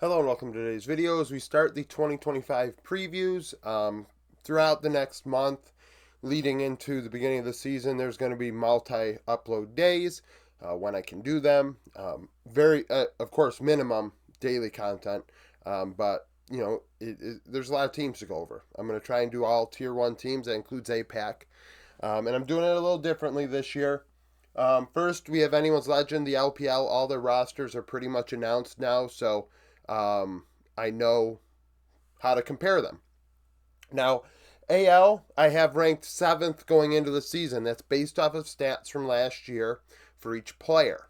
Hello and welcome to today's video as we start the 2025 previews. Throughout the next month, leading into the beginning of the season, there's going to be multi-upload days when I can do them. Of course, minimum daily content, but there's a lot of teams to go over. I'm going to try and do all Tier 1 teams. That includes APAC, and I'm doing it a little differently this year. First, we have Anyone's Legend, the LPL. All their rosters are pretty much announced now, so I know how to compare them. Now, AL, I have ranked 7th going into the season. That's based off of stats from last year for each player.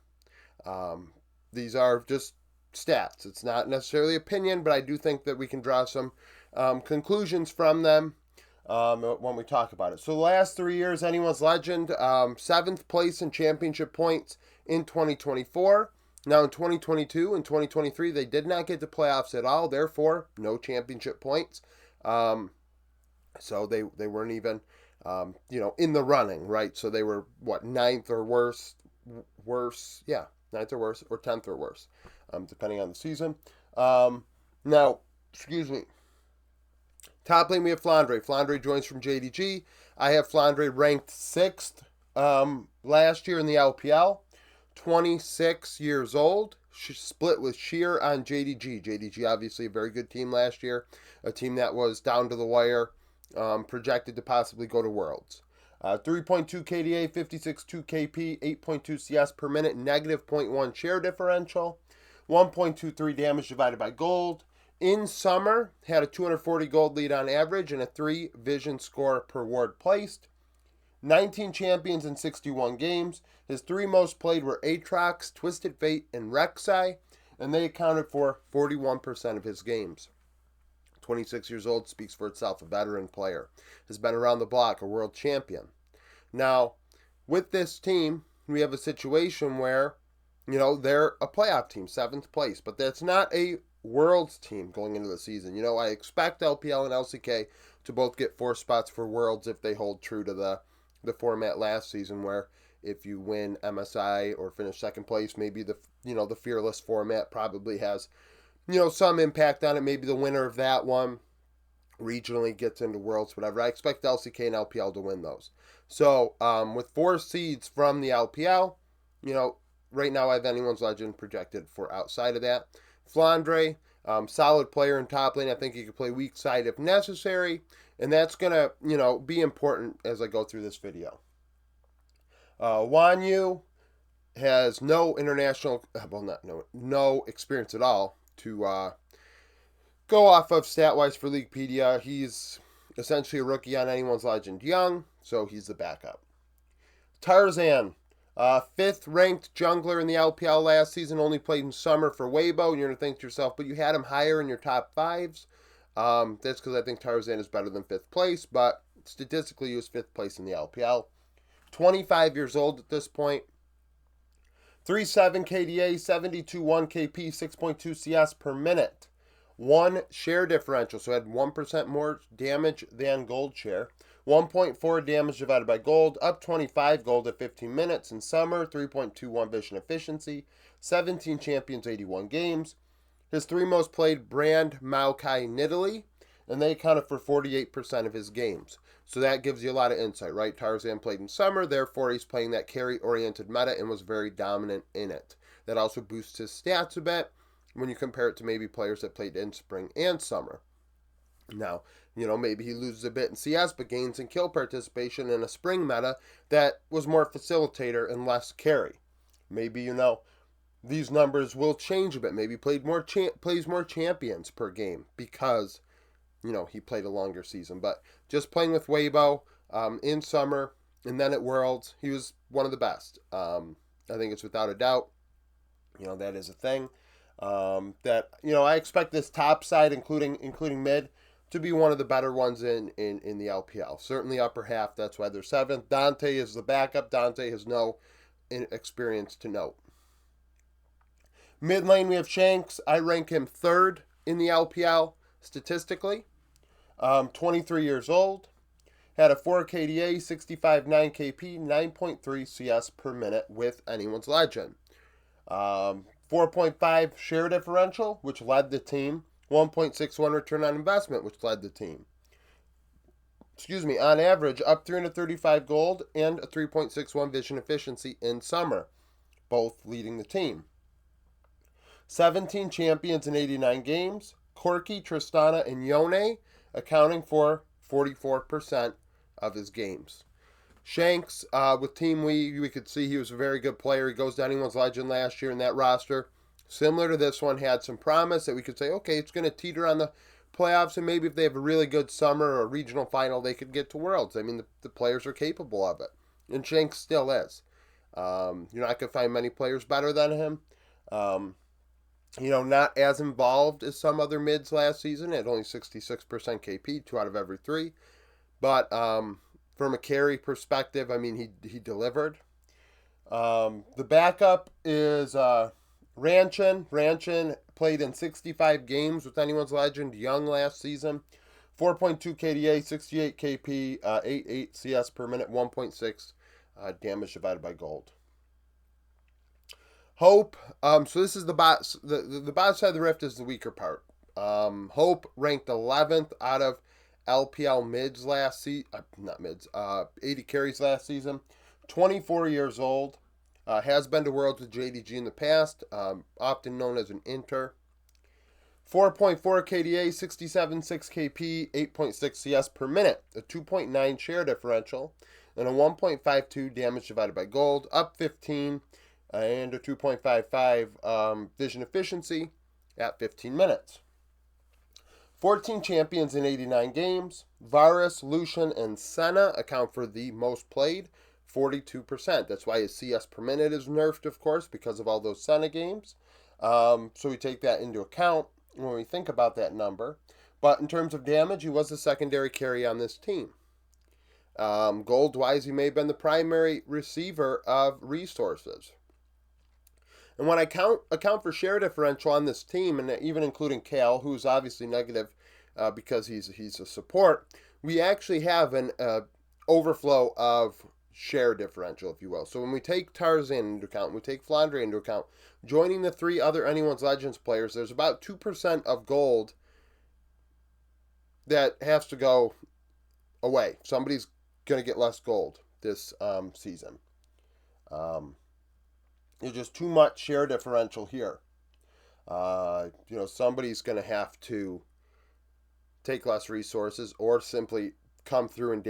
These are just stats. It's not necessarily opinion, but I do think that we can draw some conclusions from them when we talk about it. So the last 3 years, Anyone's Legend, 7th place in championship points in 2024. Now in 2022 and 2023, they did not get the playoffs at all. Therefore, no championship points. So they weren't even, in the running, right? So they were, ninth or worse? Yeah, ninth or worse, or 10th or worse, depending on the season. Now, excuse me. Top lane, we have Flandre. Flandre joins from JDG. I have Flandre ranked 6th last year in the LPL. 26 years old, split with Sheer on JDG. JDG, obviously, a very good team last year, a team that was down to the wire, projected to possibly go to Worlds. 3.2 KDA, 56.2 KP, 8.2 CS per minute, negative 0.1 share differential, 1.23 damage divided by gold. In summer, had a 240 gold lead on average and a 3 vision score per ward placed. 19 champions in 61 games. His 3 most played were Aatrox, Twisted Fate, and Rek'Sai, and they accounted for 41% of his games. 26 years old, speaks for itself, a veteran player. Has been around the block, a world champion. Now, with this team, we have a situation where, they're a playoff team, 7th place, but that's not a Worlds team going into the season. I expect LPL and LCK to both get 4 spots for Worlds if they hold true to the format last season, where if you win MSI or finish 2nd place, maybe the fearless format probably has some impact on it. Maybe the winner of that one regionally gets into Worlds, whatever. I expect LCK and LPL to win those. So with 4 seeds from the LPL, right now I have Anyone's Legend projected for outside of that. Flandre, solid player in top lane. I think he could play weak side if necessary, and that's going to, be important as I go through this video. Wanyu has no international, no experience at all to go off of stat-wise for Leaguepedia. He's essentially a rookie on Anyone's Legend Young, so he's the backup. Tarzan, 5th ranked jungler in the LPL last season, only played in summer for Weibo, and you're going to think to yourself, but you had him higher in your top 5s. That's because I think Tarzan is better than 5th place, but statistically he was 5th place in the LPL. 25 years old at this point. 3.7 KDA, 72.1 KP, 6.2 CS per minute. 1 share differential, so had 1% more damage than gold share. 1.4 damage divided by gold, up 25 gold at 15 minutes in summer, 3.21 vision efficiency, 17 champions, 81 games. His 3 most played Brand, Maokai, Nidalee, and they accounted for 48% of his games. So that gives you a lot of insight, right? Tarzan played in summer, therefore he's playing that carry-oriented meta and was very dominant in it. That also boosts his stats a bit when you compare it to maybe players that played in spring and summer. Now, maybe he loses a bit in CS, but gains in kill participation in a spring meta that was more facilitator and less carry. Maybe, these numbers will change a bit. Maybe plays more champions per game because, he played a longer season. But just playing with Weibo in summer and then at Worlds, he was one of the best. I think it's without a doubt. That is a thing. I expect this top side, including mid, to be one of the better ones in the LPL. Certainly upper half, that's why they're 7th. Dante is the backup. Dante has no experience to note. Mid lane, we have Shanks. I rank him 3rd in the LPL statistically. 23 years old. Had a 4 KDA, 65.9 KP, 9.3 CS per minute with Anyone's Legend. 4.5 share differential, which led the team. 1.61 return on investment, which led the team. On average, up 335 gold and a 3.61 vision efficiency in summer, both leading the team. 17 champions in 89 games. Corky, Tristana, and Yone accounting for 44% of his games. Shanks, with Team we could see he was a very good player. He goes to anyone's legend last year in that roster. Similar to this one, had some promise that we could say, okay, it's going to teeter on the playoffs, and maybe if they have a really good summer or a regional final, they could get to Worlds. I mean, the players are capable of it. And Shanks still is. You're not going to find many players better than him. Not as involved as some other mids last season at only 66% KP, 2 out of every 3. But from a carry perspective, I mean, he delivered. The backup is Ranchin. Ranchin played in 65 games with anyone's legend Young last season. 4.2 KDA, 68 KP, 8.8 CS per minute, 1.6 damage divided by gold. Hope, so this is the bot side of the rift is the weaker part. Hope ranked 11th out of LPL mids last season, 80 carries last season. 24 years old, has been to Worlds with JDG in the past, often known as an inter. 4.4 KDA, 67.6 KP, 8.6 CS per minute, a 2.9 share differential, and a 1.52 damage divided by gold, up 15, and a 2.55 vision efficiency at 15 minutes. 14 champions in 89 games. Varus, Lucian, and Senna account for the most played, 42%. That's why his CS per minute is nerfed, of course, because of all those Senna games. So we take that into account when we think about that number. But in terms of damage, he was the secondary carry on this team. Gold-wise, he may have been the primary receiver of resources. And when I account for share differential on this team, and even including Kale, who's obviously negative because he's a support, we actually have an overflow of share differential, if you will. So when we take Tarzan into account, we take Flandre into account, joining the 3 other Anyone's Legends players, there's about 2% of gold that has to go away. Somebody's going to get less gold this season. There's just too much share differential here. Somebody's going to have to take less resources or simply come through and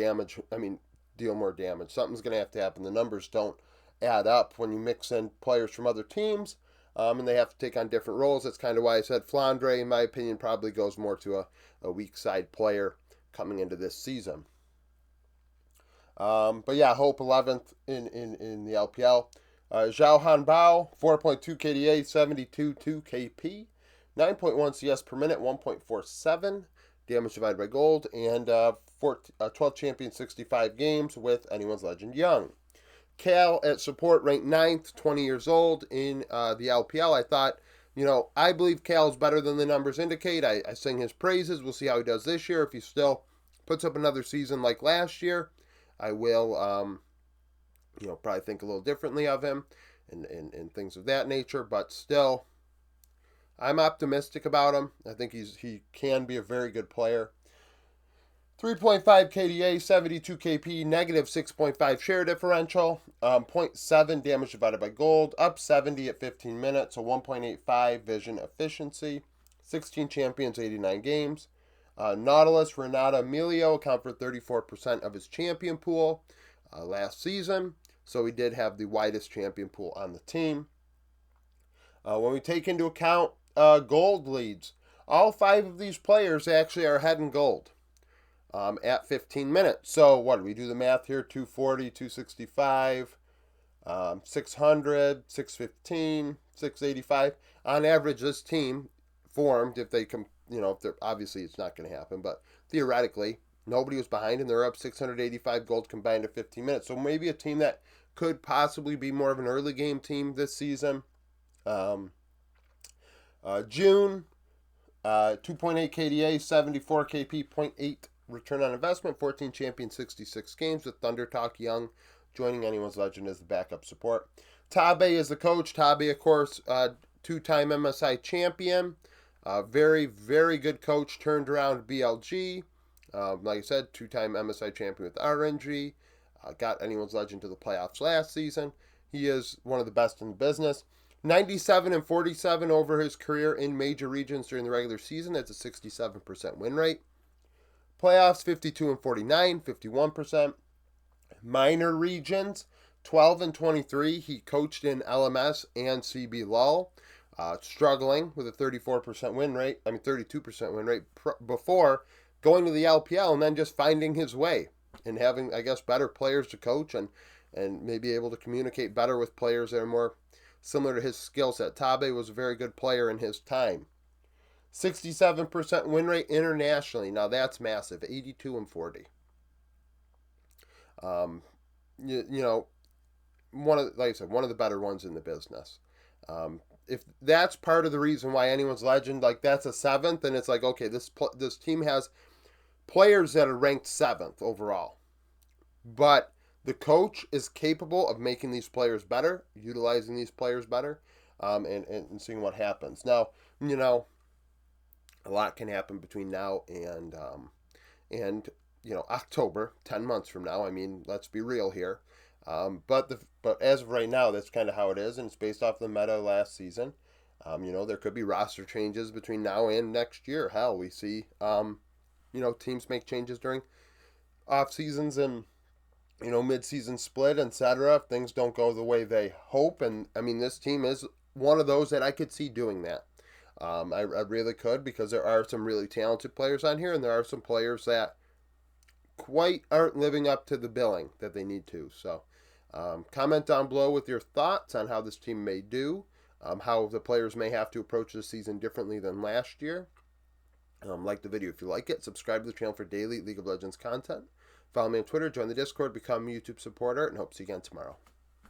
deal more damage. Something's going to have to happen. The numbers don't add up when you mix in players from other teams, and they have to take on different roles. That's kind of why I said Flandre, in my opinion, probably goes more to a weak side player coming into this season. But yeah, Hope 11th in the LPL. Zhao Hanbao, 4.2 KDA, 72.2 KP, 9.1 CS per minute, 1.47 damage divided by gold, and 12 champion 65 games with Anyone's Legend Young. Cal at support ranked 9th, 20 years old in the LPL. I thought, I believe Cal's better than the numbers indicate. I sing his praises. We'll see how he does this year. If he still puts up another season like last year, I will probably think a little differently of him and things of that nature. But still, I'm optimistic about him. I think he can be a very good player. 3.5 KDA, 72 KP, negative 6.5 share differential, 0.7 damage divided by gold, up 70 at 15 minutes, a 1.85 vision efficiency, 16 champions, 89 games. Nautilus, Renata, Emilio account for 34% of his champion pool last season. So we did have the widest champion pool on the team. When we take into account gold leads, all 5 of these players actually are ahead in gold at 15 minutes. So what do we do the math here? 240, 265, 600, 615, 685. On average, this team formed, if they come, if they're, obviously it's not going to happen, but theoretically, nobody was behind, and they're up 685 gold combined at 15 minutes. So maybe a team that could possibly be more of an early game team this season. June, 2.8 KDA, 74 KP, 0.8 return on investment, 14 champion, 66 games with Thunder Talk Young joining Anyone's Legend as the backup support. Tabe is the coach. Tabe, of course, two-time MSI champion. Very, very good coach, turned around BLG. Like I said, two-time MSI champion with RNG. Got Anyone's Legend to the playoffs last season. He is one of the best in the business. 97 and 47 over his career in major regions during the regular season. That's a 67% win rate. Playoffs, 52 and 49, 51%. Minor regions, 12 and 23. He coached in LMS and CB Lull. Struggling with a 34% win rate. 32% win rate before going to the LPL and then just finding his way and having, I guess, better players to coach and maybe able to communicate better with players that are more similar to his skill set. Tabe was a very good player in his time. 67% win rate internationally. Now that's massive. 82 and 40. You know, like I said, one of the better ones in the business. If that's part of the reason why Anyone's Legend, like that's a 7th, and it's like, okay, this team has players that are ranked 7th overall, but the coach is capable of making these players better, utilizing these players better, and seeing what happens. Now, a lot can happen between now and October, 10 months from now. I mean, let's be real here. But as of right now, that's kind of how it is, and it's based off the meta last season. There could be roster changes between now and next year. Hell, we see teams make changes during off seasons and mid-season split, etc. If things don't go the way they hope, and I mean this team is one of those that I could see doing that. I really could, because there are some really talented players on here, and there are some players that quite aren't living up to the billing that they need to. So comment down below with your thoughts on how this team may do, how the players may have to approach this season differently than last year. Like the video if you like it. Subscribe to the channel for daily League of Legends content. Follow me on Twitter, join the Discord, become a YouTube supporter, and hope to see you again tomorrow.